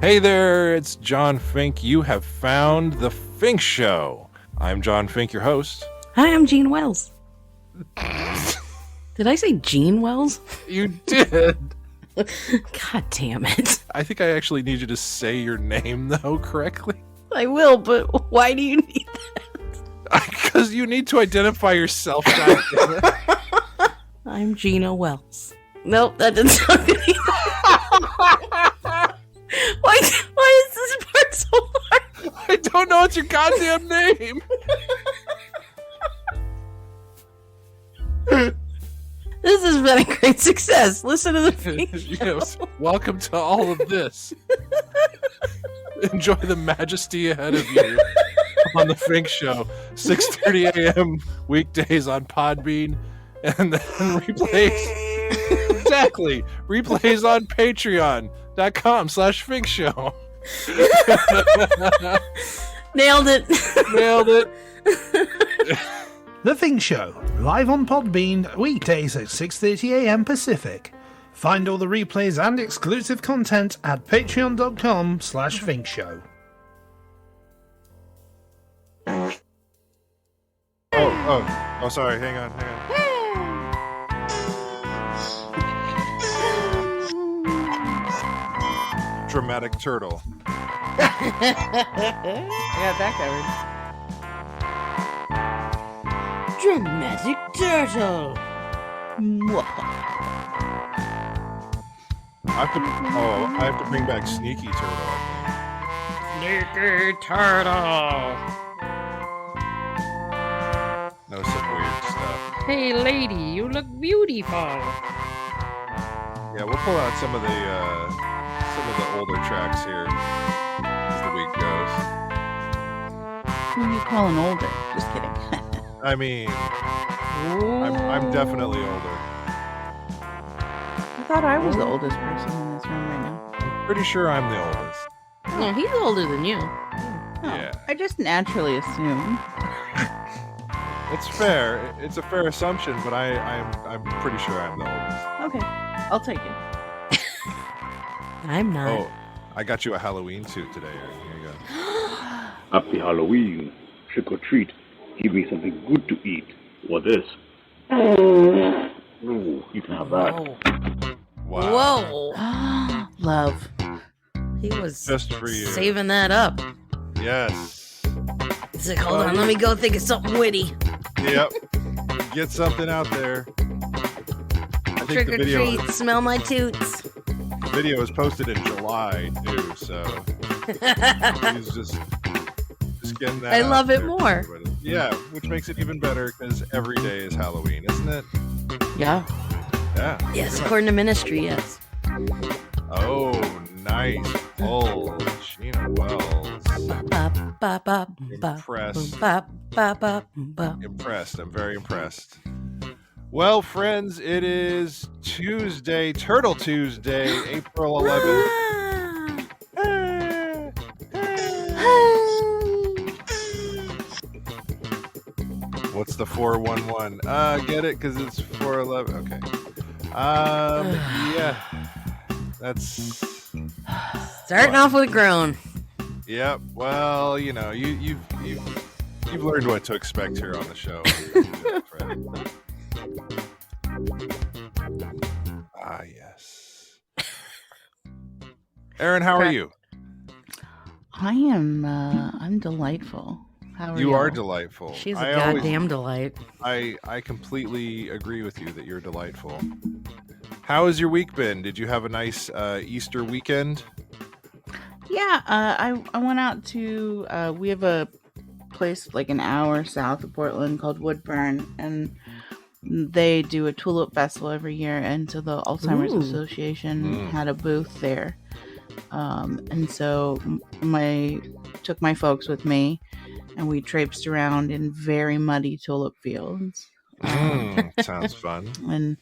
Hey there, it's John Fink. You have found The Fink Show. I'm John Fink, your host. Hi, I'm Gene Wells. Did I say Gene Wells? You did. God damn it. I think I actually need you to say your name, though, correctly. I will, but why do you need that? Because you need to identify yourself. goddammit. I'm Gina Wells. Nope, that didn't sound good either. Why is this part so hard? I don't know it's your goddamn name. This has been a great success. Listen to the Fink Show. Yes, welcome to all of this. Enjoy the majesty ahead of you on The Fink Show. 6:30 a.m. weekdays on Podbean, and then replays. Exactly. Replays on patreon.com/Fink Show. Nailed it. Nailed it. The Fink Show, live on Podbean, weekdays at 6:30 a.m. Pacific. Find all the replays and exclusive content at patreon.com/Fink Show. Oh, sorry. Hang on. Dramatic turtle. I got that covered. Dramatic turtle. I have to bring back Sneaky Turtle, I Sneaky turtle. think. No, some weird stuff. Hey, lady, you look beautiful. Yeah, we'll pull out some of the older tracks here as the week goes. Who are you calling older? Just kidding. I mean, I'm definitely older. I thought I was the oldest person in this room right now. I'm pretty sure I'm the oldest. No, he's older than you. Oh, Yeah. I just naturally assumed. It's fair. It's a fair assumption, but I'm pretty sure I'm the oldest. Okay, I'll take it. I'm not. Oh, I got you a Halloween suit today, Erin. Here you go. Happy Halloween. Trick or treat. Give me something good to eat. Or this. Ooh, you can have that. Wow. Whoa. Love. He was Just for you. saving that up. Yes. He's like, hold on, let me go think of something witty. Yep. Get something out there. I think Trick the or video, treat, smell my toots. the video was posted in July too, so he's just getting that. I out love it there. more. Yeah, which makes it even better because every day is Halloween, isn't it? Yeah. Yeah. Yes, according to ministry, yes. Oh, nice. Oh, Gina Wells. Impressed. Impressed. I'm very impressed. Well, friends, it is Tuesday, Turtle Tuesday, April 11th. What's the 411? Get it? Because it's 411. Okay. Yeah. That's... Starting off with a groan. Yep. Well, you know, you've learned what to expect here on the show. Ah, yes. Erin, how are you? I am, I'm delightful. How are you? You are delightful. She's a goddamn delight. I completely agree with you that you're delightful. How has your week been? Did you have a nice Easter weekend? Yeah, I went out to, we have a place like an hour south of Portland called Woodburn, and they do a tulip festival every year, and so the Alzheimer's Association had a booth there. And so took my folks with me, and we traipsed around in very muddy tulip fields. Sounds fun. And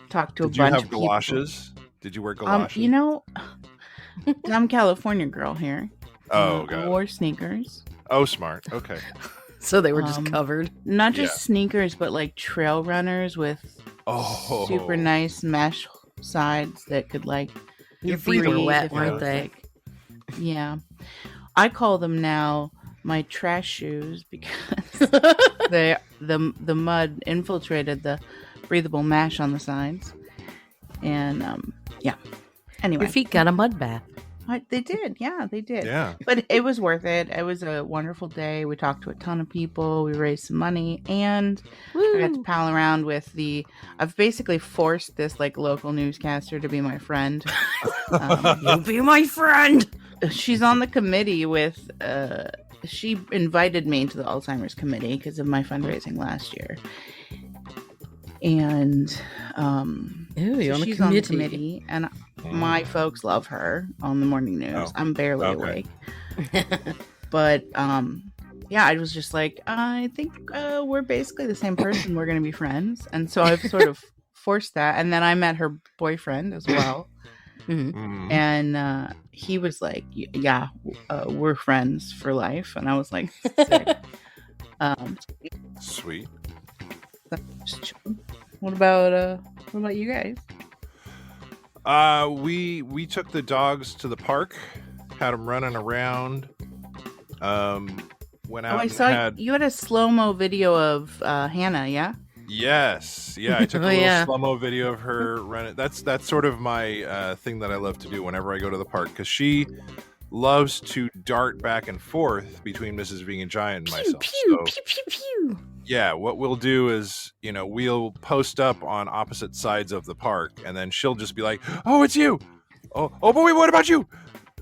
talked to Did a bunch you of have people. galoshes? Did you wear galoshes? You know, I'm a California girl here. Oh, I wore sneakers. Oh, smart. Okay. So they were just covered. Not just sneakers, but like trail runners with super nice mesh sides that could like Your feet were wet, weren't they? Yeah. I call them now my trash shoes because the mud infiltrated the breathable mash on the sides. And yeah. Anyway. Your feet got a mud bath. They did. Yeah, they did. Yeah. But it was worth it. It was a wonderful day. We talked to a ton of people. We raised some money. And I got to pal around with I've basically forced this like local newscaster to be my friend. You be my friend. She's on the committee with, she invited me to the Alzheimer's committee because of my fundraising last year. And you're she's on the committee. And my folks love her on the morning news. Oh, I'm barely awake. But yeah, I was just like, I think we're basically the same person. We're going to be friends. And so I've sort of forced that. And then I met her boyfriend as well. Mm-hmm. And he was like, yeah, we're friends for life. And I was like, sick. Sweet. What about you guys? We took the dogs to the park, had them running around. Went out. I saw you had a slow-mo video of Hannah, yeah? Yes, yeah. I took a little yeah. slow-mo video of her running. That's sort of my thing that I love to do whenever I go to the park, because she loves to dart back and forth between Mrs. Vegan Giant and myself. Pew, pew, pew, pew. Yeah, what we'll do is, we'll post up on opposite sides of the park, and then she'll just be like, "Oh, it's you! Oh, boy, what about you?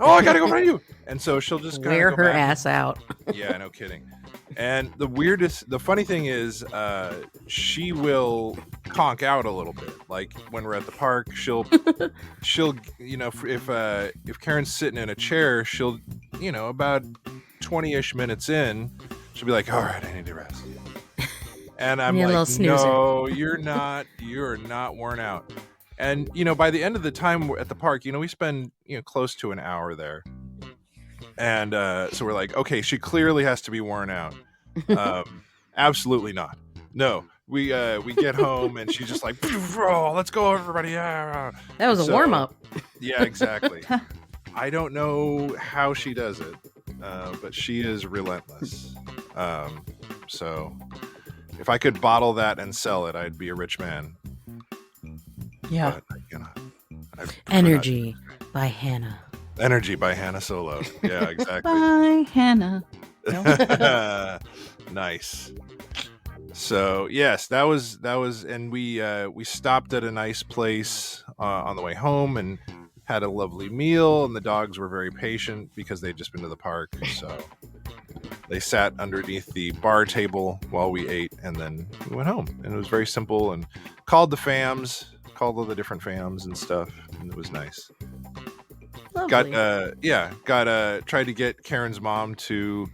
Oh, I gotta go find you!" And so she'll just kind wear of go her back. ass out. Yeah, no kidding. And the funny thing is, she will conk out a little bit. Like when we're at the park, she'll, if Karen's sitting in a chair, she'll, about 20-ish minutes in, she'll be like, "All right, I need to rest." And I'm like, "No, you're not. You're not worn out." And by the end of the time at the park, we spend close to an hour there. And so we're like, okay, she clearly has to be worn out. Absolutely not. No, we get home and she's just like, "Oh, let's go, everybody!" Yeah. That was a warm up. Yeah, exactly. I don't know how she does it, but she is relentless. So if I could bottle that and sell it, I'd be a rich man. Yeah. But, Energy by Hannah. Energy by Hannah Solo. Yeah, exactly. Bye, Hannah. Nice. So yes, that was, and we stopped at a nice place on the way home and had a lovely meal, and the dogs were very patient because they'd just been to the park, so they sat underneath the bar table while we ate, and then we went home, and it was very simple, and called all the different fams and stuff, and it was nice. Lovely. Tried to get Karen's mom to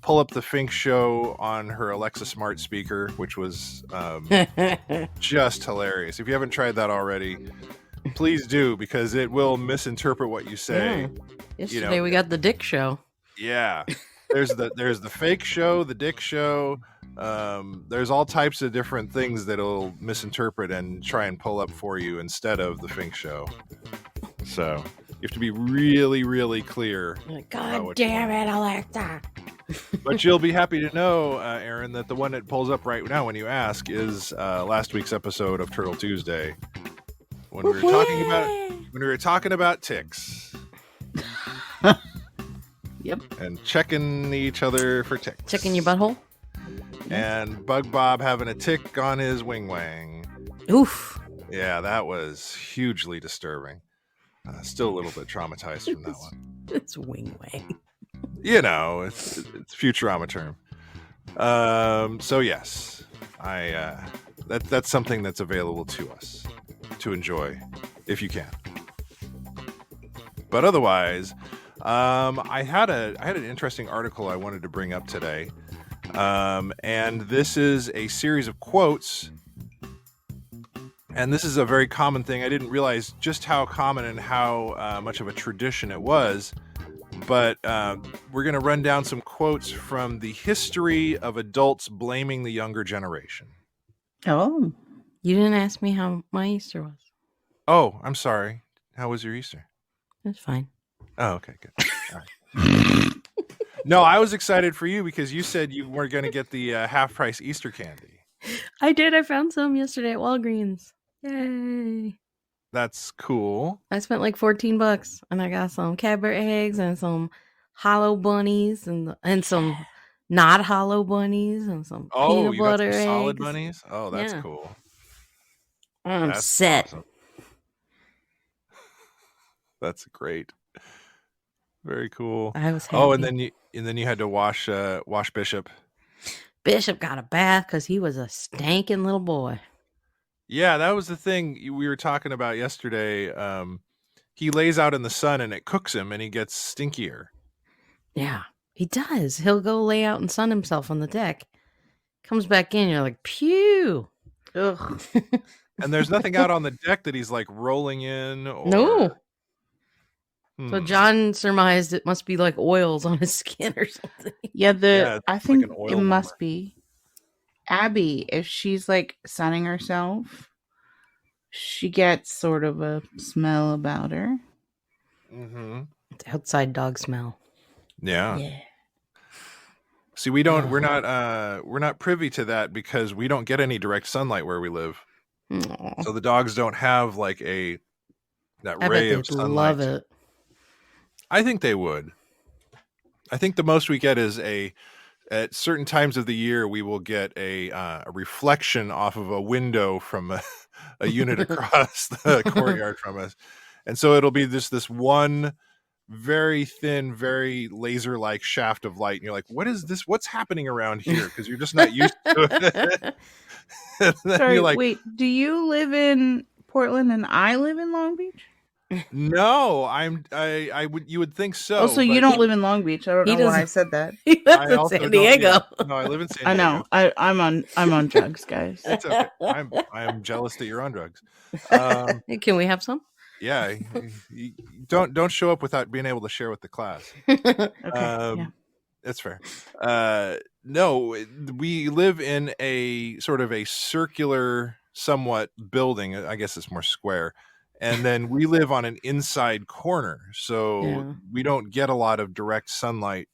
pull up the Fink show on her Alexa smart speaker, which was just hilarious. If you haven't tried that already, please do, because it will misinterpret what you say. Yeah. Yesterday we got the Dick show. Yeah. There's the fake show, the Dick show. There's all types of different things that'll misinterpret and try and pull up for you instead of the Fink show. So you have to be really, really clear. God damn it, Alexa. But you'll be happy to know, Erin, that the one that pulls up right now when you ask is last week's episode of Turtle Tuesday, when we were talking about ticks. Yep. And checking each other for ticks. Checking your butthole? And Bug Bob having a tick on his wing wang. Oof. Yeah, that was hugely disturbing. Still a little bit traumatized from that one. It's wing wang. It's Futurama term. So yes, that's something that's available to us to enjoy if you can. But otherwise, I had an interesting article I wanted to bring up today, and this is a series of quotes. And this is a very common thing. I didn't realize just how common and how much of a tradition it was. But we're going to run down some quotes from the history of adults blaming the younger generation. Oh. You didn't ask me how my Easter was. Oh, I'm sorry. How was your Easter? That's fine. Oh, okay, good. No, I was excited for you because you said you were going to get the half-price Easter candy. I did. I found some yesterday at Walgreens. Yay. That's cool. I spent like $14 and I got some Cadbury eggs and some hollow bunnies and some not hollow bunnies and some peanut You got butter some eggs. solid bunnies? Oh, that's Yeah. cool. I'm That's set. awesome. That's great. Very cool. I was happy. Oh, and then you had to wash Bishop. Bishop got a bath because he was a stankin' little boy. Yeah, that was the thing we were talking about yesterday. He lays out in the sun and it cooks him and he gets stinkier. Yeah, he does. He'll go lay out and sun himself on the deck. Comes back in, you're like, pew. Ugh. And there's nothing out on the deck that he's like rolling in. Or... No. Hmm. So John surmised it must be like oils on his skin or something. Yeah, I it's think like an oil it must number. be Abby. If she's like sunning herself, she gets sort of a smell about her. Mm-hmm. It's outside dog smell. Yeah. See, we're not privy to that because we don't get any direct sunlight where we live. Aw. So the dogs don't have like that I ray bet of they'd sunlight. love it. I think they would. I think the most we get is at certain times of the year we will get a reflection off of a window from a unit across the courtyard from us, and so it'll be this one very thin, very laser-like shaft of light, and you're like, "What is this? What's happening around here?" Because you're just not used to it. And then Sorry, you're like, wait. Do you live in Portland and I live in Long Beach? "No, you would think so." Oh, so you but don't live in Long Beach? I don't He know why doesn't- I said that. He I lives in also San don't- Diego. yeah. No, I live in San I Diego. know. I'm on drugs, guys. It's okay. I'm jealous that you're on drugs. Hey, can we have some? Yeah, you don't show up without being able to share with the class. Okay. Yeah. That's fair. No, we live in a sort of a circular, somewhat building. I guess it's more square. And then we live on an inside corner, so Yeah. we don't get a lot of direct sunlight,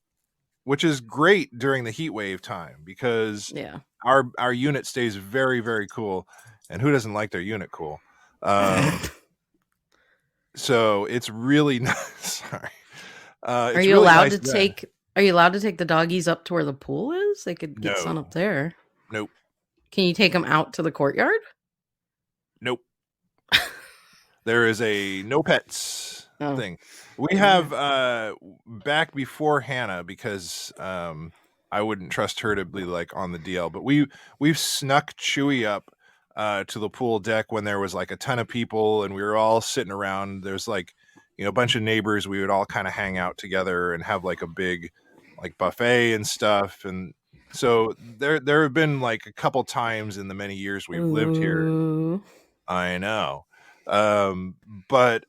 which is great during the heat wave time because Yeah. our unit stays very, very cool. And who doesn't like their unit cool? So it's really nice. Sorry. Are you allowed to take? Are you allowed to take the doggies up to where the pool is? They could get sun No. up there. Nope. Can you take them out to the courtyard? Nope. There is a no pets Oh. thing. We have back before Hannah because I wouldn't trust her to be like on the DL, but we've snuck Chewy up to the pool deck when there was like a ton of people and we were all sitting around. There's like, a bunch of neighbors. We would all kind of hang out together and have like a big like buffet and stuff. And so there have been like a couple times in the many years we've lived here. Ooh. I know. But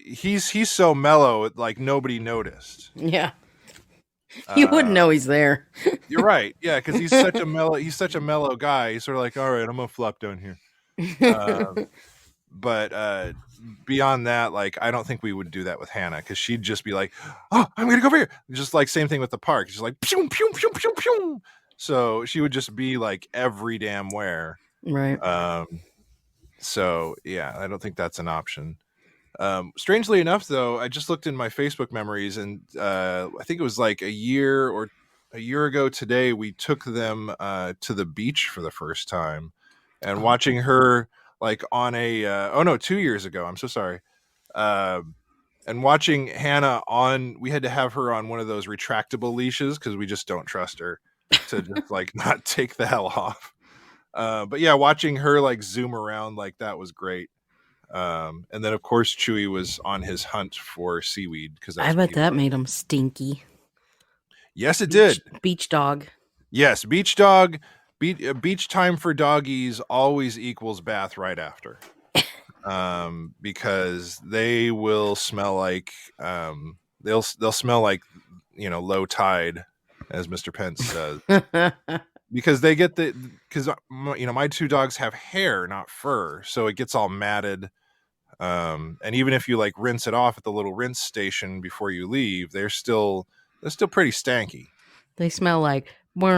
he's so mellow, like nobody noticed. Yeah. You wouldn't know he's there. You're right. Yeah, because he's such a mellow guy. He's sort of like, all right, I'm gonna flop down here. But beyond that, like, I don't think we would do that with Hannah because she'd just be like, oh, I'm gonna go over here. Just like same thing with the park. She's like, pew, pew, pew, pew, pew. So she would just be like every damn where. Right. So yeah, I don't think that's an option. Strangely enough, though, I just looked in my Facebook memories, and I think it was like a year ago today, we took them to the beach for the first time, and watching her like on a 2 years ago. I'm so sorry. And watching Hannah we had to have her on one of those retractable leashes because we just don't trust her to just like not take the hell off. But yeah, watching her like zoom around like that was great. And then of course Chewy was on his hunt for seaweed because I bet that made him stinky. Yes, it did. Beach dog. Yes, beach dog. Beach time for doggies always equals bath right after. Because they will smell like they'll smell like low tide, as Mr. Pence says. Because they get my two dogs have hair, not fur, so it gets all matted. And even if you like rinse it off at the little rinse station before you leave, they're still pretty stanky. They smell like. Yes,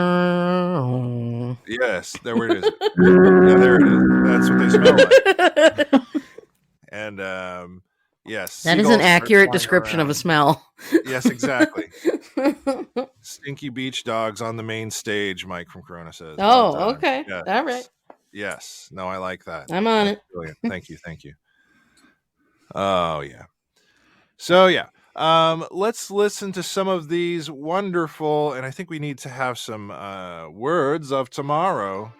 there it is. Yeah, there it is. That's what they smell like. And yes, That is an accurate description of a smell. Yes, exactly. Stinky beach dogs on the main stage, Mike from Corona says. Oh, Well done. okay. Yes. All right. Yes. No, I like that. I'm on That's it. brilliant. Thank you. Thank you. Oh, yeah. So, yeah. Let's listen to some of these wonderful, and I think we need to have some words of tomorrow.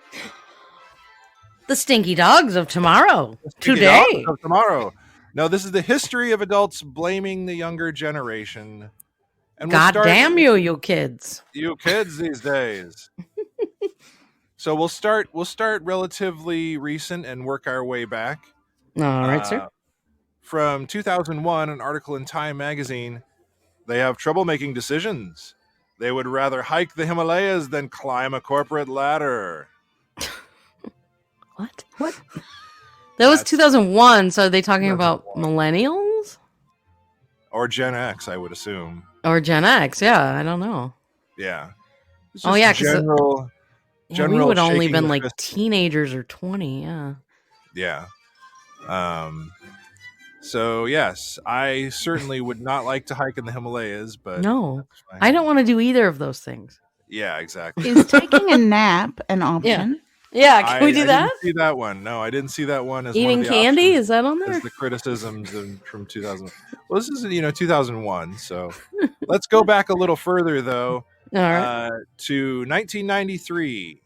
The stinky dogs of tomorrow. Stinky Today. dogs of tomorrow. No, this is the history of adults blaming the younger generation. And God damn you, you kids. You kids these days. So we'll start relatively recent and work our way back. All right, sir. From 2001, an article in Time magazine, they have trouble making decisions. They would rather hike the Himalayas than climb a corporate ladder. What? That was 2001, so are they talking about millennials? Or Gen X, I would assume. Or Gen X, yeah, I don't know. Yeah. It's Oh, just yeah, because we would only shaking been the like fist. teenagers or 20, yeah. Yeah. So, yes, I certainly would not like to hike in the Himalayas, but... No, that's fine. I don't want to do either of those things. Yeah, exactly. Is taking a nap an option? Yeah, can we do I that? didn't see that one. No, I didn't see that one as Eating one of the candy? options Is that on as there? the criticisms from 2000. Well, this is 2001. So let's go back a little further though. All right. To 1993.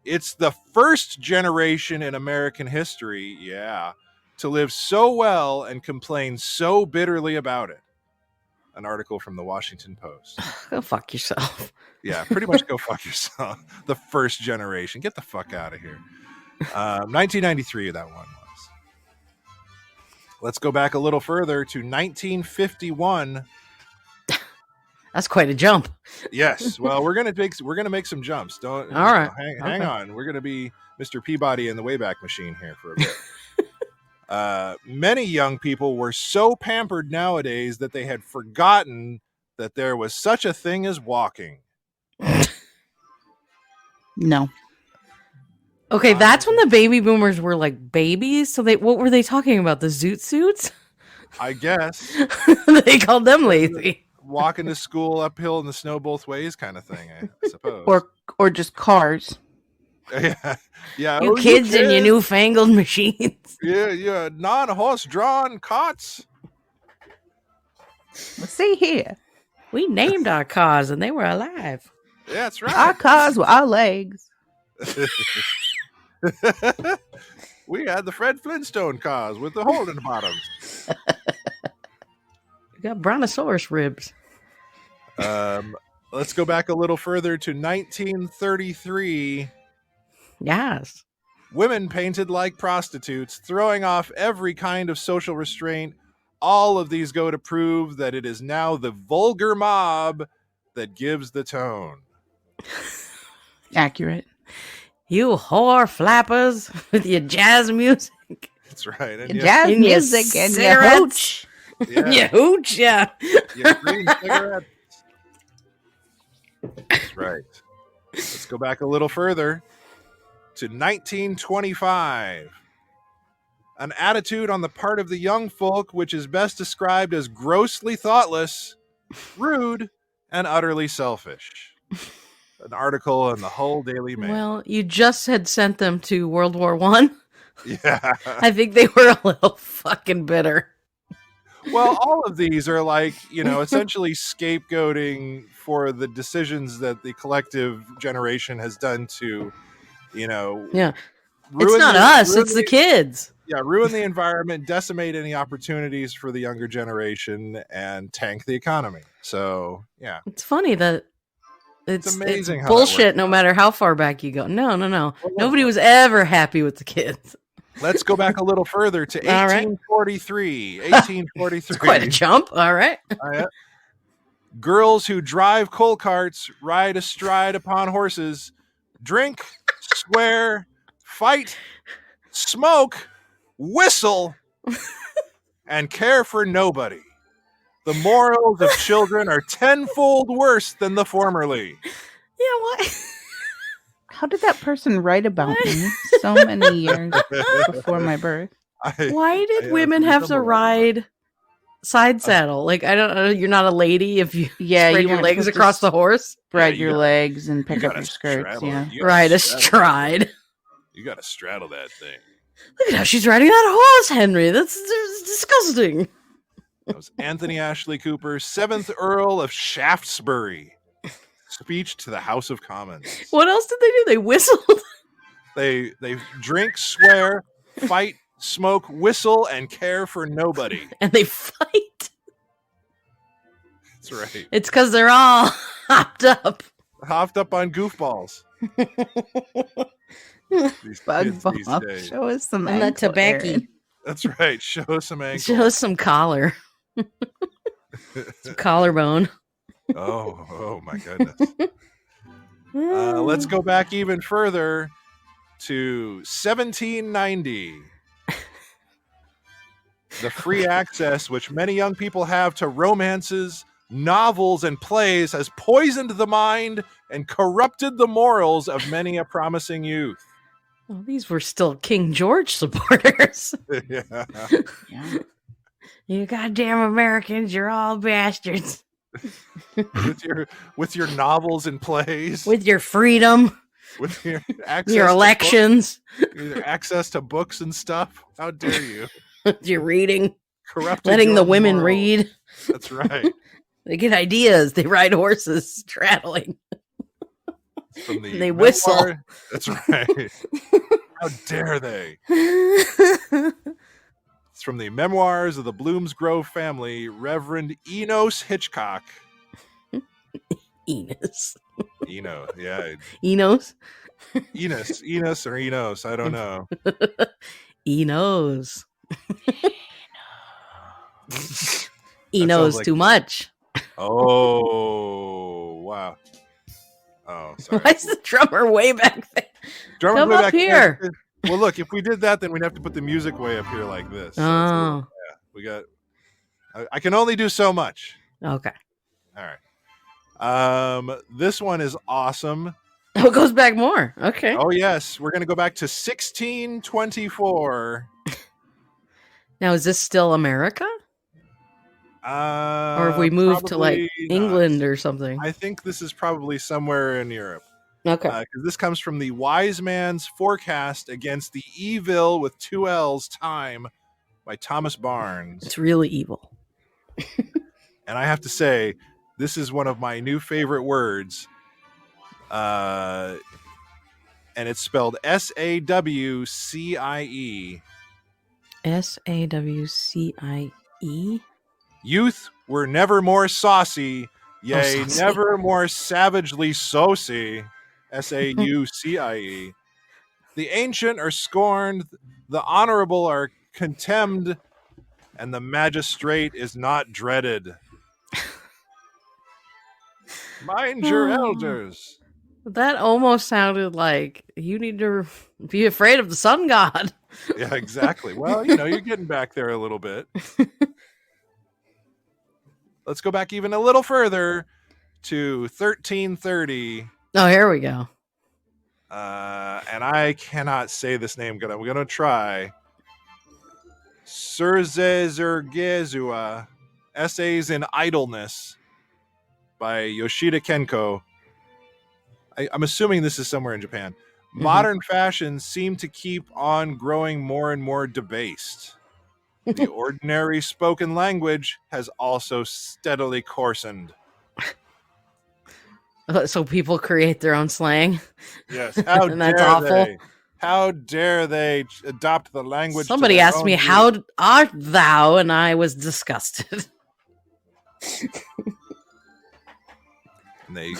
It's the first generation in American history, to live so well and complain so bitterly about it. An article from the Washington Post. Go fuck yourself. Yeah, pretty much go fuck yourself. The first generation. Get the fuck out of here. 1993, that one was. Let's go back a little further to 1951. That's quite a jump. Yes. Well, we're gonna make some jumps. Don't. All right. Hang on. We're gonna be Mr. Peabody in the Wayback Machine here for a bit. Many young people were so pampered nowadays that they had forgotten that there was such a thing as walking. No. Okay, that's when the baby boomers were like babies. So what were they talking about? The zoot suits? I guess They called them lazy. walking to school uphill in the snow both ways kind of thing, I suppose. Or just cars. Yeah. You kids and your newfangled machines. Yeah, non-horse drawn carts. See here. We named our cars and they were alive. Yeah, that's Our right. cars with our legs. We had the Fred Flintstone cars with the hole in the bottom. We got brontosaurus ribs. Let's go back a little further to 1933. Yes. Women painted like prostitutes, throwing off every kind of social restraint. All of these go to prove that it is now the vulgar mob that gives the tone. Accurate. You whore flappers with your jazz music. That's right. And Your jazz And your music and your cigarettes. hooch. Your hooch, yeah. Your green cigarettes. That's right. Let's go back a little further to 1925. An attitude on the part of the young folk which is best described as grossly thoughtless, rude, and utterly selfish. An article in the whole Daily Mail. Well, you just had sent them to World War One. Yeah. I think they were a little fucking bitter. Well, all of these are like, essentially scapegoating for the decisions that the collective generation has done to, Yeah. It's ruin not us, it's the kids. Yeah, ruin the environment, decimate any opportunities for the younger generation, and tank the economy. So, yeah. It's funny that it's amazing how that bullshit works no out. matter how far back you go. No. Well, Nobody was ever happy with the kids. Let's go back a little further to All right. 1843. 1843. It's quite a jump. All right. Girls who drive coal carts ride astride upon horses, drink, swear, fight, smoke, whistle, and care for nobody. The morals of children are tenfold worse than the formerly. Yeah, why? How did that person write about me so many years before my birth? Why did women have to ride side saddle? Like, I don't know. You're not a lady if you spread your weren't legs supposed to across the horse. Spread you your gotta- legs and pick you up gotta your skirts. straddle Yeah. it. You gotta Ride a straddle stride. it. You got to straddle that thing. Look at how she's riding that horse, Henry. That's disgusting. That was Anthony Ashley Cooper, 7th Earl of Shaftesbury. Speech to the House of Commons. What else did they do? They whistled. They drink, swear, fight, smoke, whistle, and care for nobody. And they fight. That's right. It's because they're all hopped up. Hopped up on goofballs. These Bug kids these ball. days. Show us some And that ankle, tobacco. Erin. That's right. Show us some ankle. Show us some collar. Some collarbone. Oh my goodness. Let's go back even further to 1790. The free access which many young people have to romances, novels, and plays has poisoned the mind and corrupted the morals of many a promising youth. Well, these were still King George supporters. Yeah. Yeah. You goddamn Americans, you're all bastards. with your novels and plays, With your freedom, with your access your to elections, books, your access to books and stuff. How dare you? your reading, Corrupted letting your the women morals. read. That's right. They get ideas. They ride horses straddling. From the They whistle. memoir- That's right. How dare they? It's from the memoirs of the Bloomsgrove family, Reverend Enos Hitchcock. Enos. Eno, yeah. Enos? Enos or Enos, I don't know. Enos. That He knows sounds like- too much. Oh, wow. Oh, sorry. Why is the drummer way back there? Drummer, Come go up back here. there. Well, look, if we did that, then we'd have to put the music way up here like this. So it's a little- Oh, we got. I can only do so much. okay. All right. This one is awesome. Oh, it goes back more. Okay. Oh yes, we're gonna go back to 1624. Now, is this still America? Or have we moved to like probably not. England or something? I think this is probably somewhere in Europe. Okay. Because this comes from the Wise Man's Forecast Against the Evil with 2 L's Time by Thomas Barnes. It's really evil. And I have to say, this is one of my new favorite words. And it's spelled SAWCIE. SAWCIE. Youth were never more saucy, yea, saucy. never more savagely saucy. SAUCIE. The ancient are scorned, the honorable are contemned, and the magistrate is not dreaded. Mind your Oh. elders. That almost sounded like you need to be afraid of the sun god. Yeah, exactly. Well, you're getting back there a little bit. Let's go back even a little further to 1330. Oh, here we go. And I cannot say this name, but I'm going to try. Surzezergezua, Essays in Idleness by Yoshida Kenko. I'm assuming this is somewhere in Japan. Mhm. Modern fashions seem to keep on growing more and more debased. The ordinary spoken language has also steadily coarsened. So people create their own slang. Yes, how And that's dare awful. they? How dare they adopt the language? to Somebody their asked own me, use? "How art thou?" And I was disgusted. And they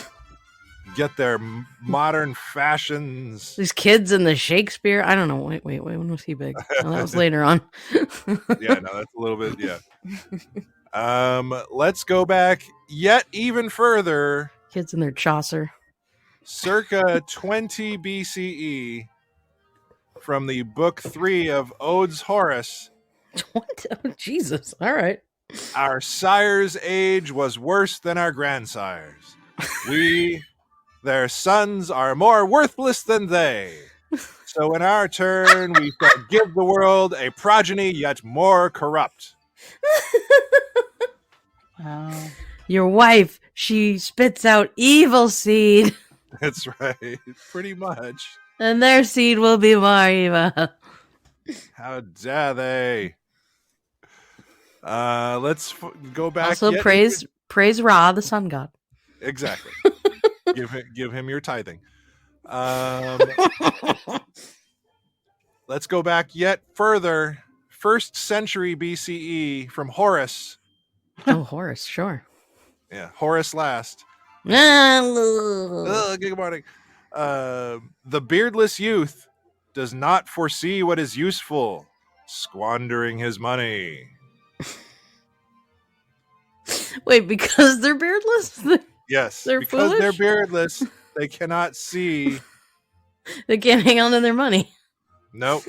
get their modern fashions. These kids in the Shakespeare. I don't know. Wait. When was he big? Oh, that was later on. Yeah, no, that's a little bit. Yeah. Let's go back yet even further. Kids in their Chaucer. Circa 20 BCE, from the book 3 of Odes Horace, What? Oh, Jesus. All right. Our sire's age was worse than our grandsire's. We, their sons, are more worthless than they. So in our turn, we shall give the world a progeny yet more corrupt. Wow. Your wife, she spits out evil seed, That's right. Pretty much. and their seed will be more evil. How dare they? Let's go back. Also, praise Ra, the sun god. Exactly. give him your tithing. Let's go back yet further. 1st century BCE from Horace. Oh, Horus, sure. Yeah, Horace last. Oh, Good morning. The beardless youth does not foresee what is useful, squandering his money. wait, because they're beardless? Yes, They're because they're foolish? beardless, they cannot see. They can't hang on to their money. Nope.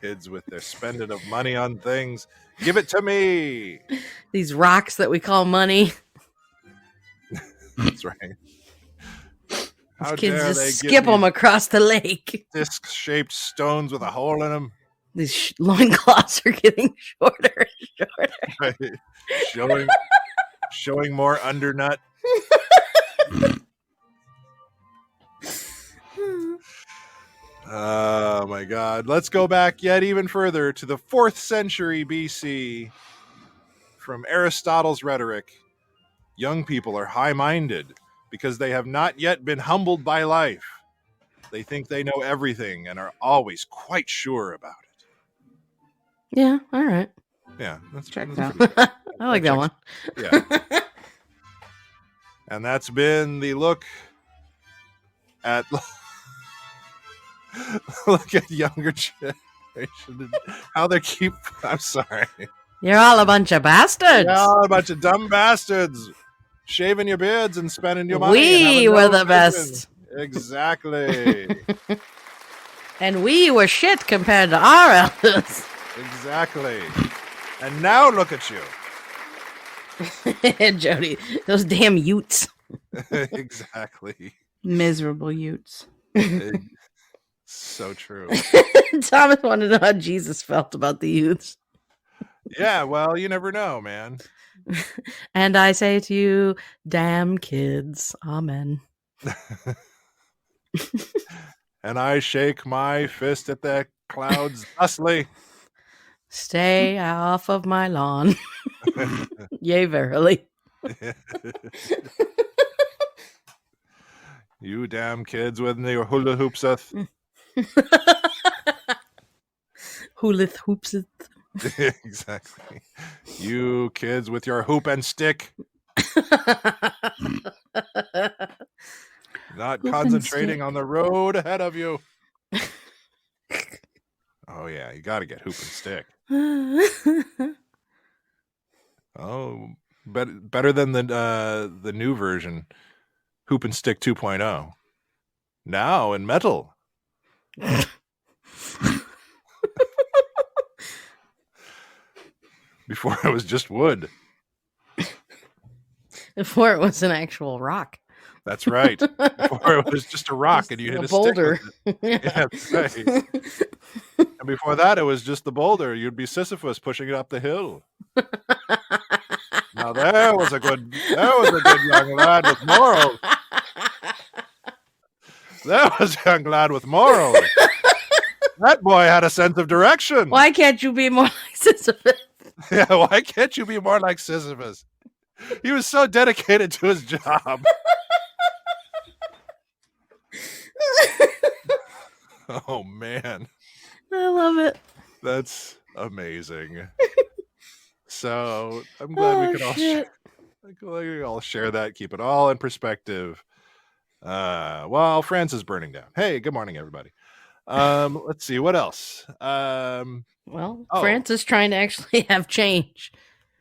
Kids with their spending of money on things. Give it to me. These rocks that we call money. That's right. How Kids dare they just give skip me them across the lake. disc-shaped stones with a hole in them? These loincloths are getting shorter and shorter. showing more undernut. Oh my God. Let's go back yet even further to the 4th century BC. From Aristotle's rhetoric, young people are high-minded because they have not yet been humbled by life. They think they know everything and are always quite sure about it. Yeah, all right. Yeah, that's Checks that's out. pretty good. I like that one. Yeah. And that's been the look at younger generation and how they keep. I'm sorry. You're all a bunch of bastards. Y'all a bunch of dumb bastards, shaving your beards and spending your money. We and having were no the vision. best. Exactly. And we were shit compared to our elders. Exactly. And now look at you. Jody, those damn Utes. Exactly. Miserable Utes. So true. Thomas wanted to know how Jesus felt about the Utes. Yeah, well, you never know, man. And I say to you, damn kids. Amen. And I shake my fist at the clouds thusly. Stay off of my lawn. Yea, verily. You damn kids with your hula hoopseth. Hoolith hoopseth. Exactly. You kids with your hoop and stick. Not Hoop and concentrating stick. on the road ahead of you. Oh yeah, you got to get hoop and stick. Oh, better than the new version, Hoop and Stick 2.0. Now in metal. Before it was just wood. Before it was an actual rock. That's right. Before it was just a rock and you hit a boulder. stick with it. Yeah, that's right. And before that, it was just the boulder. You'd be Sisyphus pushing it up the hill. Now there was a good young lad with morals. There was a young lad with morals. That boy had a sense of direction. Why can't you be more like Sisyphus? Yeah, why can't you be more like Sisyphus? He was so dedicated to his job. Oh man. I love it. That's amazing. So I'm glad we could all share that, keep it all in perspective. Well, France is burning down. Hey, good morning, everybody. Let's see what else. Well, France is trying to actually have change.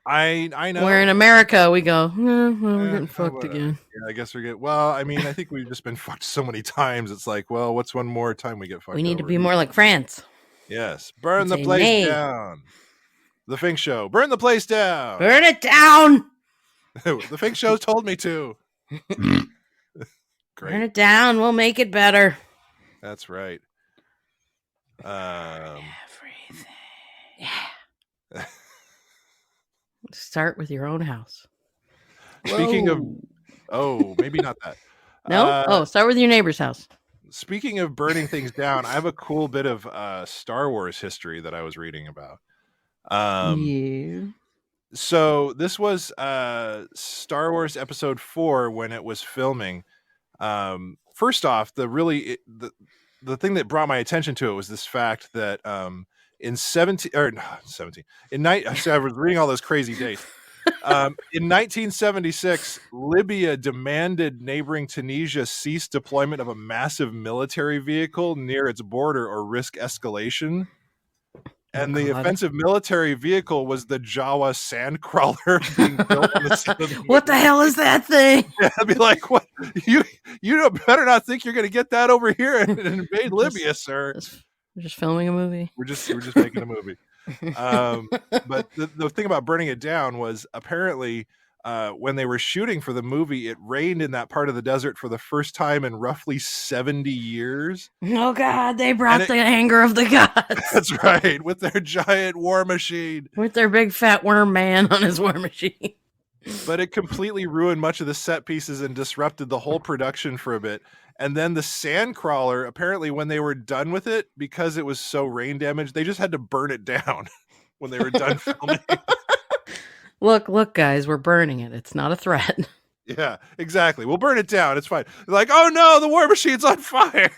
I know. Where in America we go, well, we're getting fucked again. Yeah, I guess we're getting. Well, I mean, I think we've just been fucked so many times. It's like, well, what's one more time we get fucked? We need to over? be more like France. Yes. Burn the Say place nay. down. The Fink Show. Burn the place down. Burn it down. The Fink Show told me to. Burn Great. it down. We'll make it better. That's right. Everything. Yeah. Start with your own house. Speaking of, Whoa. maybe not that. No? Start with your neighbor's house. Speaking of burning things down, I have a cool bit of Star Wars history that I was reading about. Yeah. So this was Star Wars Episode 4 when it was filming. First off, the thing that brought my attention to it was this fact that in 17 in night. I was reading all those crazy dates. In 1976, Libya demanded neighboring Tunisia cease deployment of a massive military vehicle near its border or risk escalation. And the offensive military vehicle was the Jawa sandcrawler being built on the side of the What the hell is that thing? Yeah, I'd be like, "What? You better not think you're going to get that over here and invade Libya, sir." We're just filming a movie. We're just making a movie. But the thing about burning it down was apparently when they were shooting for the movie, it rained in that part of the desert for the first time in roughly 70 years. Oh God, they brought the anger of the gods. That's right, with their giant war machine. With their big fat worm man on his war machine. But it completely ruined much of the set pieces and disrupted the whole production for a bit. And then the sandcrawler, apparently when they were done with it, because it was so rain damaged, they just had to burn it down when they were done filming. Look, guys, we're burning it. It's not a threat. Yeah, exactly. We'll burn it down. It's fine. They're like, oh no, the war machine's on fire.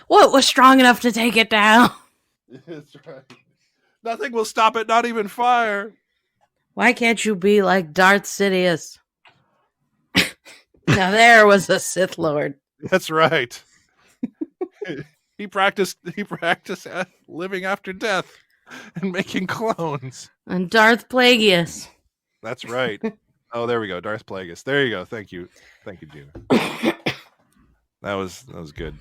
What was strong enough to take it down? That's right. Nothing will stop it, not even fire. Why can't you be like Darth Sidious? Now there was a Sith Lord. That's right. He practiced living after death and making clones. And Darth Plagueis. That's right. Oh, there we go. Darth Plagueis. There you go. Thank you, Gina. That was good.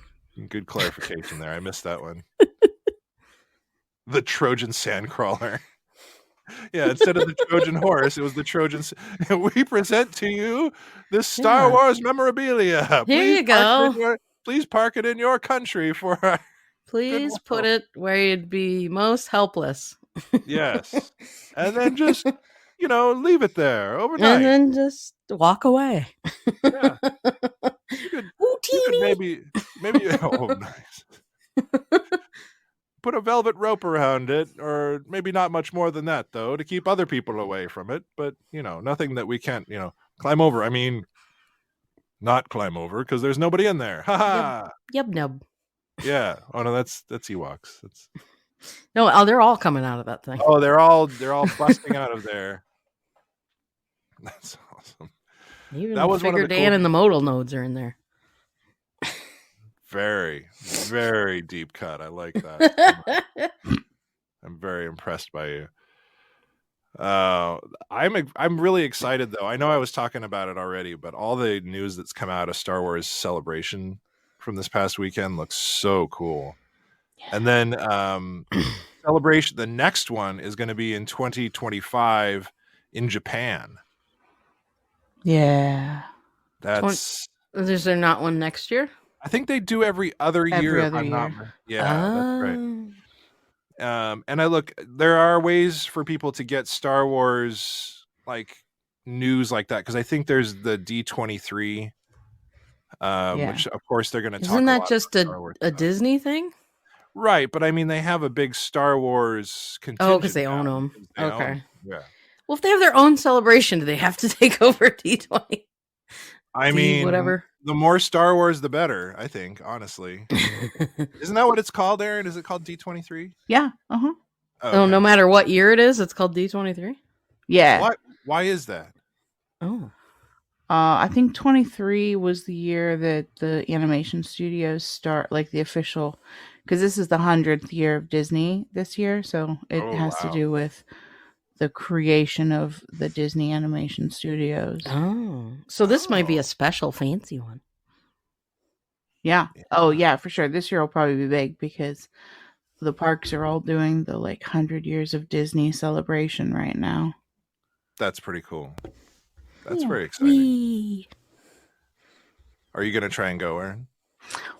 Good clarification there. I missed that one. The Trojan sandcrawler. Yeah, instead of the Trojan horse, it was the Trojan. We present to you this Star Wars memorabilia. Here you go. Please park it in your country for our. Please put it where you'd be most helpless. Yes. And then just, leave it there overnight. And then just walk away. Yeah. You could maybe, oh, nice. Put a velvet rope around it, or maybe not much more than that, though, to keep other people away from it. But, nothing that we can't, climb over. I mean, not climb over, because there's nobody in there. Ha ha! Yub nub. Yeah. Oh, no, that's Ewoks. No, they're all coming out of that thing. Oh, they're all busting out of there. That's awesome. Even that was Figure Dan and the modal nodes are in there. Very, very deep cut. I like that. I'm very impressed by you. I'm really excited though. I know I was talking about it already, but all the news that's come out of Star Wars Celebration from this past weekend looks so cool. Yeah. And then Celebration, the next one is going to be in 2025 in Japan. Yeah. Is there not one next year? I think they do every other year. That's right. And there are ways for people to get Star Wars like news like that, because I think there's the D23, which of course they're going to talk. Isn't that just a Disney thing? Right, but I mean they have a big Star Wars contingent. Oh, because they own them. Okay. Yeah. Well, if they have their own celebration, do they have to take over D20? I mean, whatever. The more Star Wars, the better, I think, honestly. Isn't that what it's called, Erin? Is it called D23? Yeah. Uh-huh. Oh, no matter what year it is, it's called D23? Yeah. Why is that? Oh. I think 23 was the year that the animation studios start, like the official, because this is the 100th year of Disney this year, so it has to do with the creation of the Disney animation studios. Oh, so this might be a special fancy one. Yeah. Oh, yeah, for sure. This year will probably be big because the parks are all doing the 100 years of Disney celebration right now. That's pretty cool. That's Yeah. very exciting. Wee. Are you gonna try and go, Erin?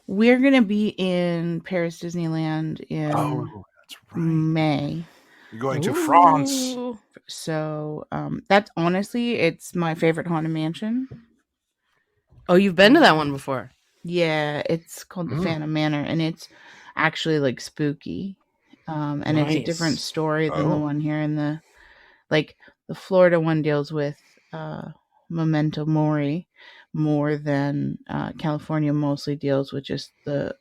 We're going to be in Paris Disneyland in That's right. May. You're going to France. Ooh. So that's honestly, it's my favorite Haunted Mansion. Oh, you've been to that one before? Yeah, it's called the Phantom Manor, and it's actually spooky. And it's a different Nice. story than the one here in the Florida one deals with memento mori more than California mostly deals with just the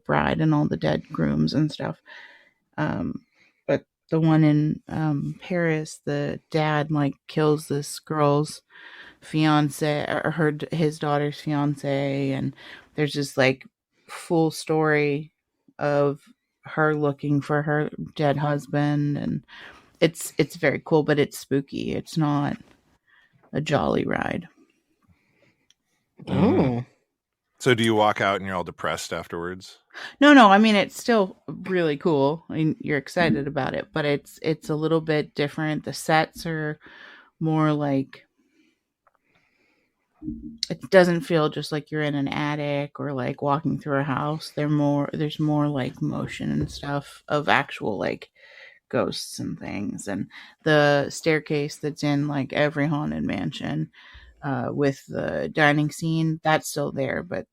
bride and all the dead grooms and stuff. But the one in Paris, the dad kills this girl's fiance or his daughter's fiance, and there's this full story of her looking for her dead husband, and it's very cool, but it's spooky. It's not a jolly ride. Oh. So do you walk out and you're all depressed afterwards? No, I mean, it's still really cool. I mean, you're excited about it, but it's a little bit different. The sets are more it doesn't feel just like you're in an attic or walking through a house. There's more motion and stuff of actual ghosts and things. And the staircase that's in every haunted mansion with the dining scene, that's still there. But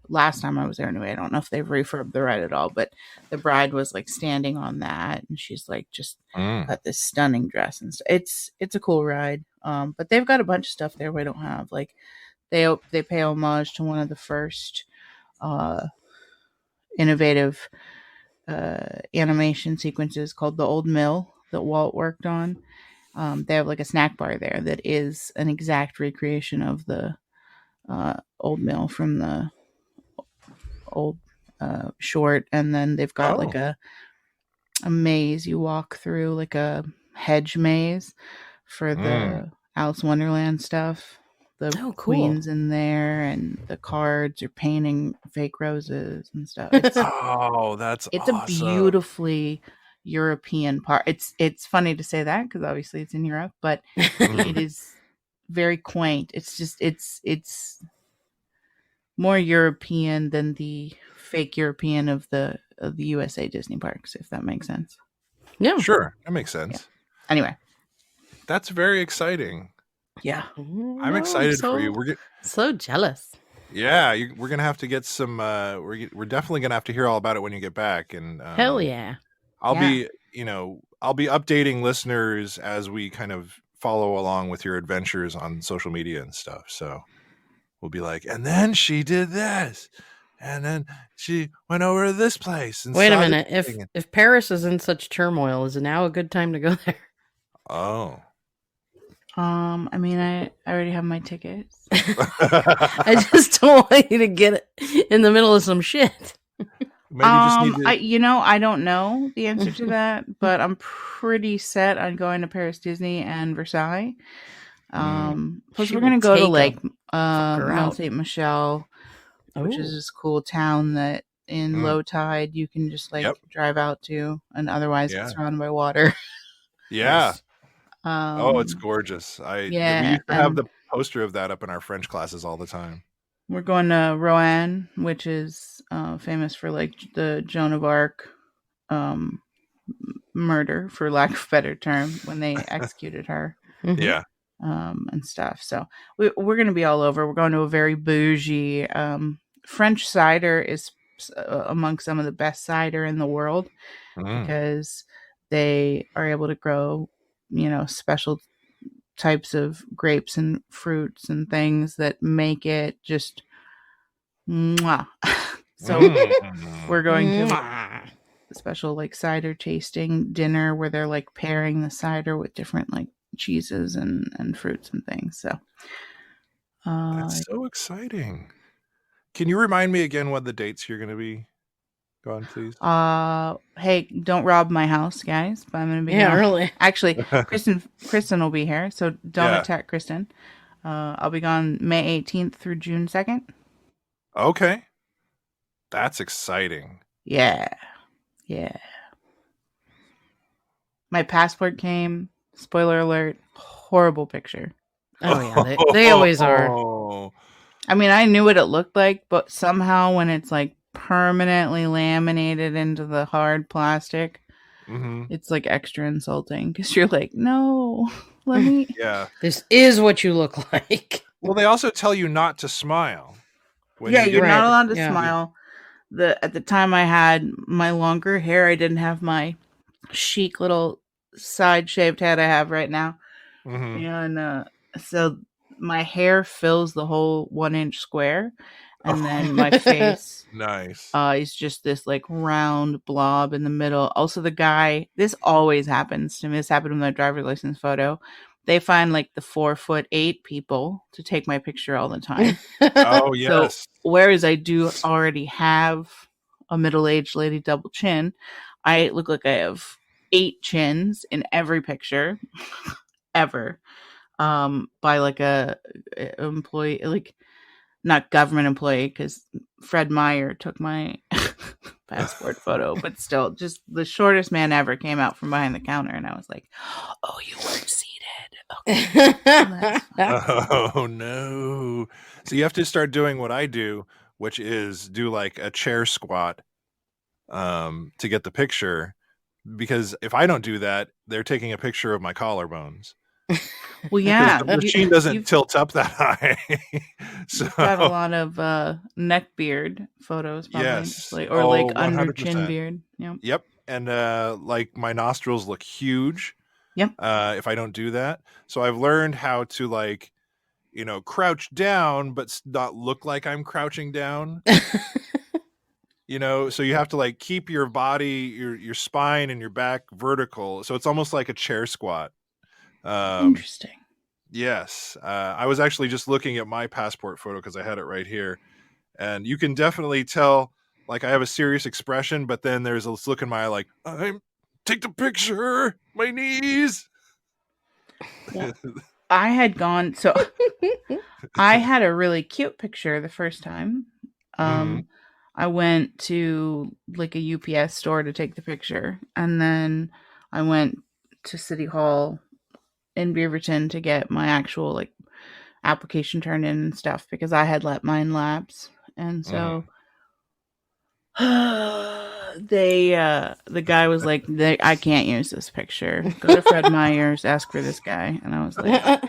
last time I was there anyway, I don't know if they've refurbed the ride at all, but the bride was standing on that, and she's just got this stunning dress and stuff. It's a cool ride. But they've got a bunch of stuff there we don't have. They pay homage to one of the first innovative animation sequences called the Old Mill that Walt worked on. They have a snack bar there that is an exact recreation of the Old Mill from the old short. And then they've got a maze you walk through, a hedge maze for the Alice in Wonderland stuff. The cool. queen's in there, and the cards are painting fake roses and stuff. It's it's a beautifully European park. It's funny to say that because obviously it's in Europe, but it is very quaint. It's just it's more European than the fake European of the USA Disney parks, if that makes sense. Yeah, sure, that makes sense. Yeah. Anyway, that's very exciting. Yeah, I'm excited for you. We're so jealous. Yeah, we're gonna have to get some. We're definitely gonna have to hear all about it when you get back. And hell yeah, I'll be updating listeners as we kind of follow along with your adventures on social media and stuff. So we'll be and then she did this, and then she went over to this place. And wait a minute, if Paris is in such turmoil, is it now a good time to go there? Oh. I mean, I already have my tickets. I just don't want you to get it in the middle of some shit. Maybe just need to... I don't know the answer to that, but I'm pretty set on going to Paris Disney and Versailles. Plus we're gonna go to Mont Saint Michel, which is this cool town that in low tide you can just drive out to, and otherwise it's surrounded by water. Yeah. It's gorgeous. We used to have the poster of that up in our French classes all the time. We're going to Roanne, which is famous for the Joan of Arc murder, for lack of a better term, when they executed her. Yeah. And stuff. So we're going to be all over. We're going to a very bougie French cider is among some of the best cider in the world because they are able to grow special types of grapes and fruits and things that make it just mwah. So we're going to a special cider tasting dinner where they're pairing the cider with different cheeses and fruits and things. So that's so exciting. Can you remind me again what the dates you're going to be gone, please? Hey, don't rob my house, guys. But I'm gonna be really. Actually, Kristen will be here, so don't attack Kristen. I'll be gone May 18th through June 2nd. Okay. That's exciting. Yeah. Yeah. My passport came. Spoiler alert. Horrible picture. Oh yeah, they always are. Oh. I mean, I knew what it looked like, but somehow when it's like permanently laminated into the hard plastic, Mhm. it's like extra insulting because you're like, no, let me. Yeah. This is what you look like. Well, they also tell you not to smile. When Yeah, you you're get not Right. allowed to Yeah. smile. At the time I had my longer hair, I didn't have my chic little side shaved head I have right now. Mhm. And so my hair fills the whole 1-inch square, and then my face Nice. is just this like round blob in the middle. Also, the guy, this always happens to me. This happened with my driver's license photo. They find like the 4'8" people to take my picture all the time. Oh, yes. So whereas I do already have a middle-aged lady double chin, I look like I have 8 chins in every picture ever. By like a employee, like not government employee, because Fred Meyer took my passport photo, but still, just the shortest man ever came out from behind the counter, and I was like, "Oh, you weren't seated." Okay, that's fine. Oh no. So you have to start doing what I do, which is do like a chair squat to get the picture, because if I don't do that, they're taking a picture of my collarbones. Well, Because yeah, the machine doesn't you've tilt up that high. So got a lot of neck beard photos, probably, yes. like, or like Oh, under chin 100%. beard. Yeah. Yep. And like my nostrils look huge Yep. if I don't do that. So I've learned how to like, crouch down but not look like I'm crouching down. So you have to like keep your body, your spine and your back vertical. So it's almost like a chair squat. Interesting. Yes. I was actually just looking at my passport photo because I had it right here. And you can definitely tell, like, I have a serious expression, but then there's this look in my eye like, take the picture, my knees. Well, I had gone, so I had a really cute picture the first time. Mhm. I went to like a UPS store to take the picture, and then I went to City Hall in Beaverton to get my actual like application turned in and stuff because I had let mine lapse. And so the guy was like, I can't use this picture. Go to Fred Meyer's, ask for this guy. And I was like,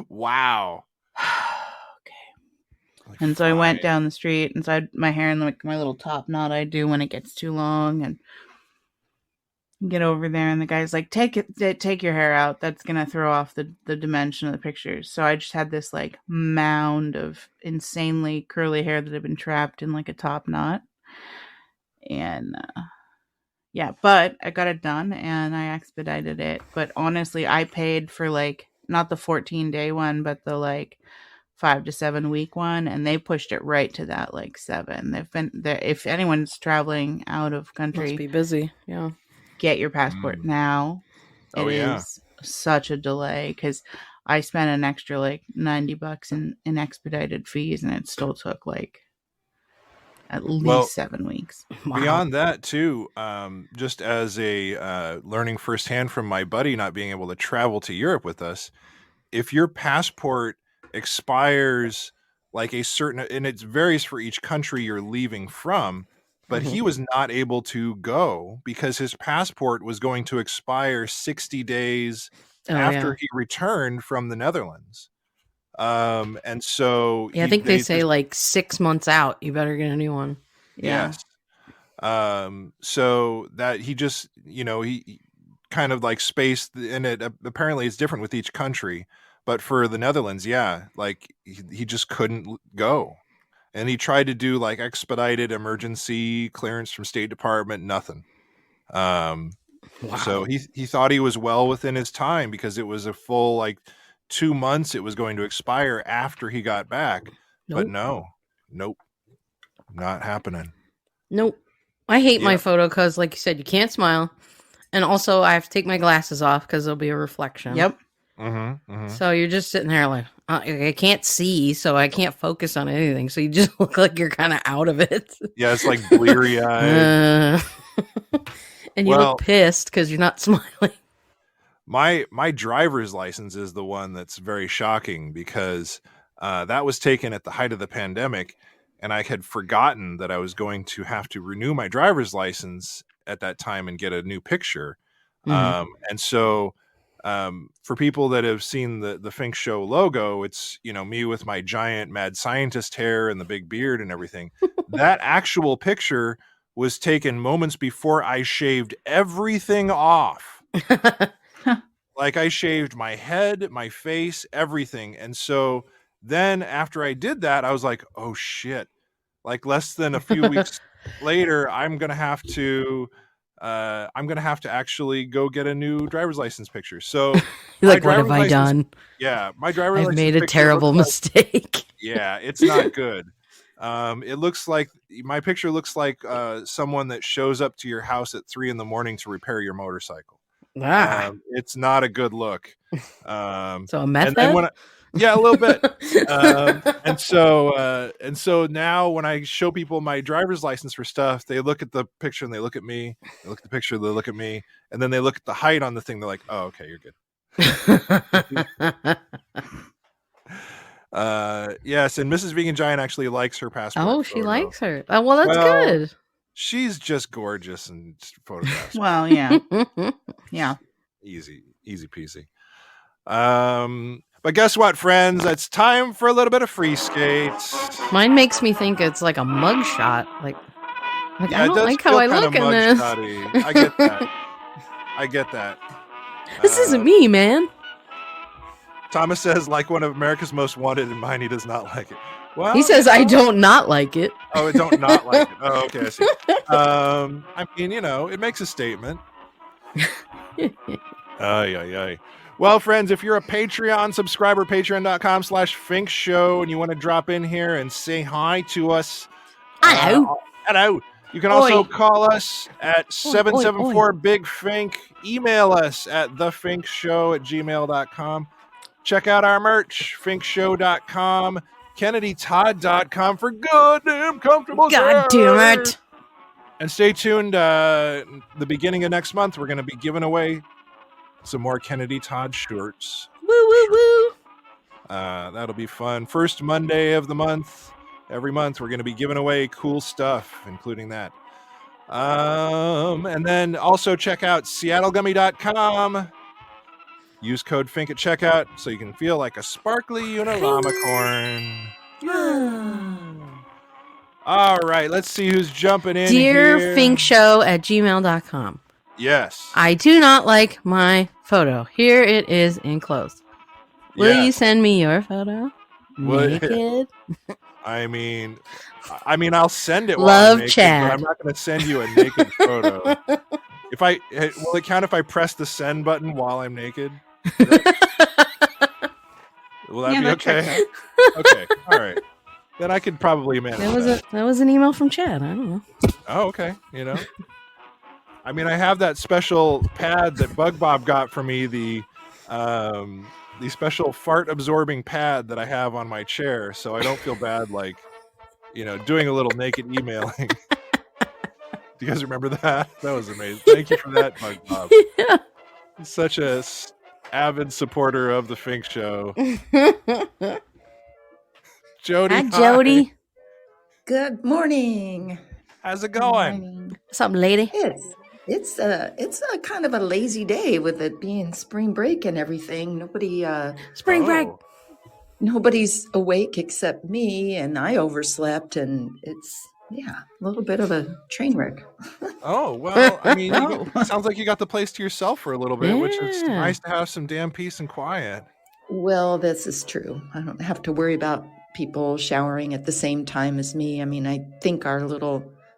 Wow. okay. Like, And so I went fine. down the street and so I had my hair in like my little top knot I do when it gets too long, and get over there, and the guy's like, take your hair out. That's gonna throw off the dimension of the pictures. So I just had this like mound of insanely curly hair that had been trapped in like a top knot. And yeah, but I got it done and I expedited it. But honestly, I paid for like not the 14-day one, but the like 5 to 7 week one, and they pushed it right to that like 7. They've been there. If anyone's traveling out of country, Must be busy. Yeah. get your passport now. Oh, It yeah. is such a delay because I spent an extra like $90 in expedited fees, and it still took like at least 7 weeks. Wow. Beyond that, too, just as a learning firsthand from my buddy not being able to travel to Europe with us, if your passport expires like a certain, and it varies for each country you're leaving from, but he was not able to go because his passport was going to expire 60 days after he returned from the Netherlands. And so I think they say like 6 months out, you better get a new one. Yeah. Yes. So that he just, he kind of like spaced, and it apparently it's different with each country, but for the Netherlands, yeah, like he just couldn't go. And he tried to do like expedited emergency clearance from State Department, nothing. Wow. So he thought he was well within his time because it was a full like 2 months it was going to expire after he got back. But nope, not happening. Nope. I hate my Yep. photo because, like you said, you can't smile. And also, I have to take my glasses off because there'll be a reflection. Yep. So you're just sitting there like, I can't see, so I can't focus on anything. So you just look like you're kind of out of it. Yeah, it's like bleary eyed. And you look pissed because you're not smiling. My driver's license is the one that's very shocking because that was taken at the height of the pandemic, and I had forgotten that I was going to have to renew my driver's license at that time and get a new picture. And so for people that have seen the Fink Show logo, it's, me with my giant mad scientist hair and the big beard and everything. That actual picture was taken moments before I shaved everything off. Like I shaved my head, my face, everything. And so then after I did that, I was like, oh shit. Like less than a few weeks later, I'm going to have to actually go get a new driver's license picture. So like, what have I done? Yeah. My driver's license I've made a terrible mistake. Yeah. It's not good. It looks like my picture looks like someone that shows up to your house at 3 a.m. to repair your motorcycle. It's not a good look. So a method? Yeah, a little bit. And so now when I show people my driver's license for stuff, they look at the picture and they look at me. They look at the picture, they look at me, and then they look at the height on the thing. They're like, "Oh, okay, you're good." Yes, and Mrs. Vegan Giant actually likes her passport. Oh, she likes her. Oh, well, that's good. She's just gorgeous and photographs. Well, yeah. Yeah. Easy peasy. But guess what, friends? It's time for a little bit of free skates. Mine makes me think it's like a mugshot. Like yeah, I don't like how I look in this. I get that. This isn't me, man. Thomas says, like one of America's Most Wanted, and mine, he does not like it. Well, he says, I don't not like it. Oh, I don't not like it. Oh, okay, I see. I mean, it makes a statement. Ay. Well, friends, if you're a Patreon subscriber, patreon.com/Fink Show, and you want to drop in here and say hi to us. Hello. You can also call us at 774-BIG-FINK. Email us at thefinkshow@gmail.com. Check out our merch, finkshow.com, kennedytodd.com for goddamn comfortable God damn it. And stay tuned. The beginning of next month, we're going to be giving away some more Kennedy Todd shirts. Woo. That'll be fun. First Monday of the month. Every month, we're going to be giving away cool stuff, including that. And then also check out seattlegummy.com. Use code FINK at checkout so you can feel like a sparkly Unirama corn. All right, let's see who's jumping in Dear here. finkshow@gmail.com. Yes. I do not like my photo. Here it is enclosed. Will you send me your photo? Naked? I mean, I'll send it. Love naked, Chad. But I'm not going to send you a naked photo. Will it count if I press the send button while I'm naked? Will that be okay? Okay. All right. Then I could probably manage that was an email from Chad. I don't know. Oh, okay. I mean, I have that special pad that Bug Bob got for me, the special fart absorbing pad that I have on my chair, so I don't feel bad like, doing a little naked emailing. Do you guys remember that? That was amazing. Thank you for that, Bug Bob. Yeah. Such a avid supporter of the Fink Show. Jody. Hi, Jody. Good morning. How's it going? What's up, lady? It's a kind of a lazy day with it being spring break and everything. Spring break. Nobody's awake except me, and I overslept, and it's a little bit of a train wreck. Oh, well, I mean, it sounds like you got the place to yourself for a little bit, which is nice to have some damn peace and quiet. Well, this is true. I don't have to worry about people showering at the same time as me. I mean, I think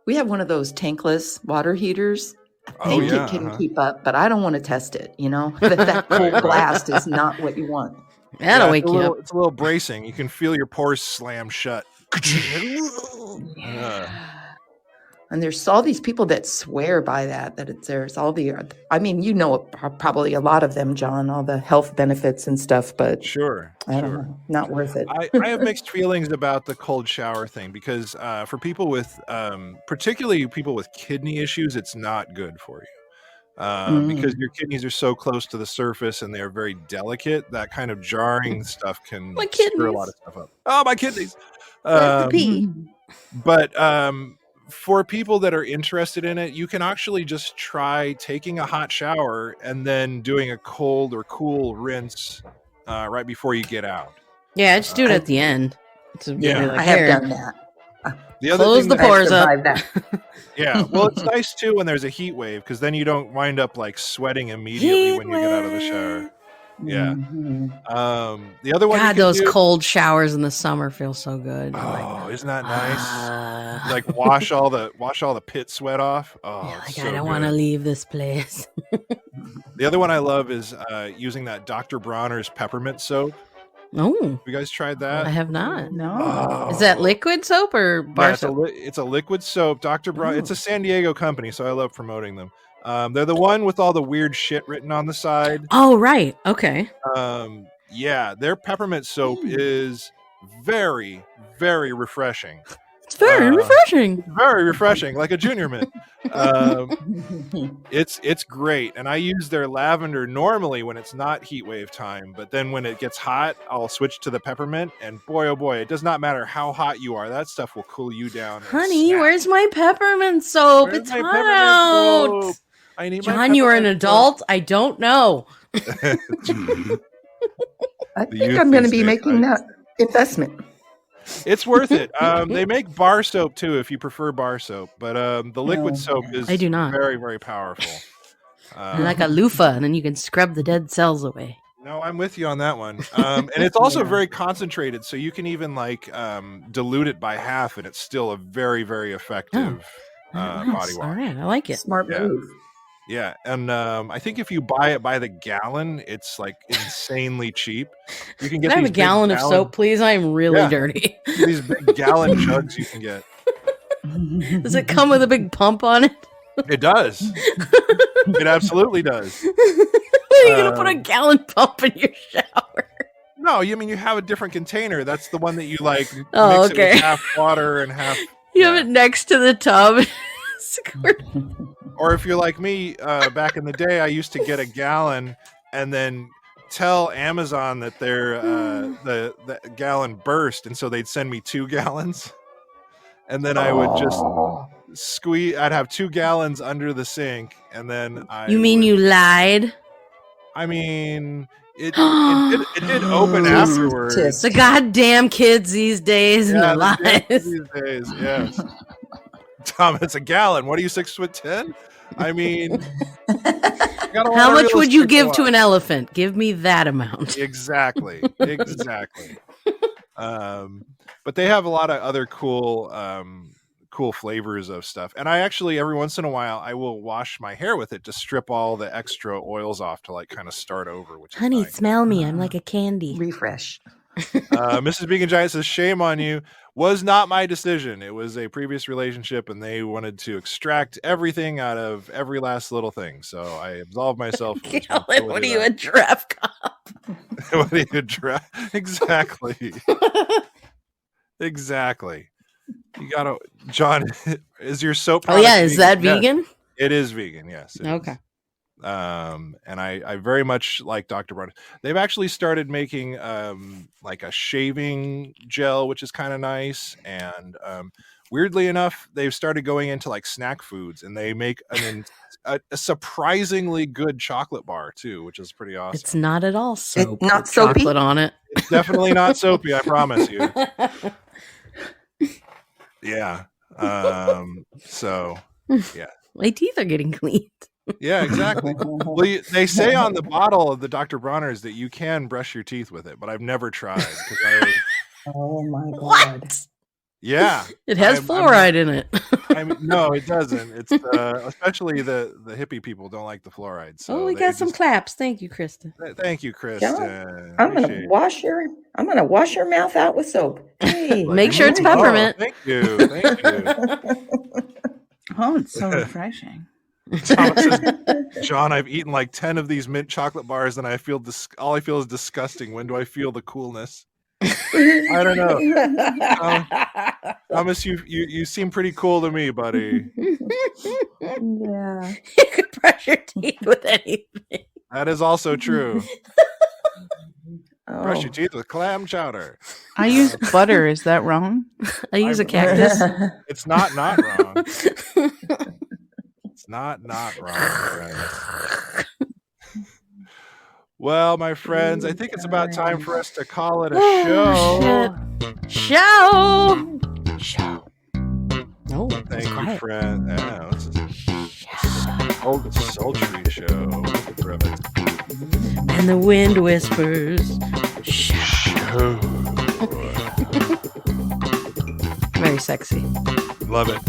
we have one of those tankless water heaters. I think it can keep up, but I don't want to test it, that cold blast is not what you want. That'll wake you up. It's a little bracing. You can feel your pores slam shut. And there's all these people that swear by that there's all the, I mean, you know, probably a lot of them, John, all the health benefits and stuff, but Sure. I don't know, not worth it. I have mixed feelings about the cold shower thing because for people with, particularly people with kidney issues, it's not good for you. Because your kidneys are so close to the surface and they're very delicate, that kind of jarring stuff can My screw a lot kidneys. of stuff up. Oh, my kidneys! Where's the pee? But for people that are interested in it, you can actually just try taking a hot shower and then doing a cold or cool rinse right before you get out. Yeah, just do it at the end. It's Yeah. I have done that. The other Close thing the that- pores up. survived that. Yeah, well, it's nice too when there's a heat wave because then you don't wind up like sweating immediately when you get out of the shower. Yeah. Mhm. The other one. you God, can those do- cold showers in the summer feel so good. Oh, isn't that nice? Ah. Like wash all the pit sweat off. Oh, Yeah, it's like, I so don't want to good. leave this place. The other one I love is using that Dr. Bronner's peppermint soap. Oh, You guys tried that? I have not. No. Oh. Is that liquid soap or bar Yeah, it's, soap? it's a liquid soap. Dr. Bronner. Ooh. It's a San Diego company, so I love promoting them. They're the one with all the weird shit written on the side. Oh, right. Okay. Yeah, their peppermint soap is very, very refreshing. It's very refreshing. Very refreshing, like a junior mint. It's great, and I use their lavender normally when it's not heat wave time. But then when it gets hot, I'll switch to the peppermint, and boy, oh boy, it does not matter how hot you are. That stuff will cool you down. in a Honey, snap. where's my peppermint soap? Where's it's my hot peppermint out. soap? I need my John, you are an peppermint soap. adult? I don't know. I The think youth I'm going to these be days, making right? that investment. It's worth it. They make bar soap too, if you prefer bar soap. But the liquid No. soap is I do not. very, very powerful. Like a loofah, and then you can scrub the dead cells away. No, I'm with you on that one. And it's also very concentrated, so you can even like dilute it by half, and it's still a very, very effective body Nice. wash. All right, I like it. Smart Yeah. move. Yeah, and I think if you buy it by the gallon, it's like insanely cheap. You can get Can I have these a big gallon of soap, please? I am really Yeah. dirty. These big gallon jugs you can get. Does it come with a big pump on it? It does. It absolutely does. Are you going to put a Um, gallon pump in your shower? No, you mean you have a different container. That's the one that you like Oh, mix it okay. with half water and half. You have it next to the tub. Squirt. Or if you're like me, back in the day, I used to get a gallon and then tell Amazon that their the gallon burst, and so they'd send me 2 gallons, and then I would just squeeze. I'd have 2 gallons under the sink, and then You mean you lied? I mean, it did open afterwards. Tisk. The goddamn kids these days and their the kids lies. these days, yes. Tom, it's a gallon. What are you, 6'10"? I mean, How much would you give to an elephant? Give me that amount. Exactly. But they have a lot of other cool flavors of stuff, and I actually every once in a while I will wash my hair with it to strip all the extra oils off to like kind of start over. Which Honey, is nice. smell me. I'm like a candy. Refresh. Mrs. Vegan Giant says, "Shame on you. Was not my decision. It was a previous relationship, and they wanted to extract everything out of every last little thing. So I absolved myself. of What are you, a responsibility giraffe cop? what are you exactly? Exactly. You gotta, John. Is your soap? Oh, yeah. product Is that Yes, vegan? it is vegan. Yes. it is. Okay. And I very much like Dr. Bronner. They've actually started making like a shaving gel, which is kind of nice. And weirdly enough, they've started going into like snack foods, and they make a surprisingly good chocolate bar too, which is pretty awesome. It's not at all soap. not with soapy? chocolate on it. It's definitely not soapy, I promise you. Yeah. So My teeth are getting cleaned. yeah, exactly. Well, they say on the bottle of the Dr. Bronner's that you can brush your teeth with it, but I've never tried. Oh my God. What? Yeah, It has fluoride in it. no, it doesn't. It's especially the hippie people don't like the fluoride. So Oh, we they got some just- claps. Thank you, Krista. Thank you, Chris. I'm gonna wash your mouth out with soap. Hey, Make sure it's peppermint. Thank you. Oh, it's so refreshing. Thomas says, John, I've eaten like 10 of these mint chocolate bars and I feel all I feel is disgusting. When do I feel the coolness? I don't know. Thomas, you seem pretty cool to me, buddy. Yeah. You could brush your teeth with anything. That is also true. Brush Oh. your teeth with clam chowder. I use butter. Is that wrong? I use a cactus. It's not wrong. It's not wrong, friends. Well, my friends, I think it's about time for us to call it a show. Show. Oh, Thank you, quiet. friend. Yeah, this is a sultry show. Ribbit. And the wind whispers. Show. Very sexy. Love it.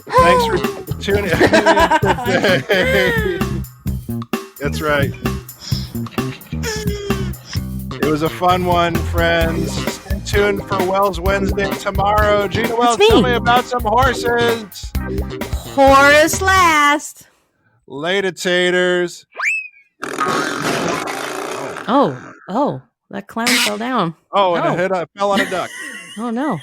Thanks for tuning in today. That's right. It was a fun one, friends. Stay tuned for Wells Wednesday tomorrow. Gina Wells, me. tell me about some horses. Horace last. Later, taters. Oh, that clown fell down. Oh, and it fell on a duck. Oh no.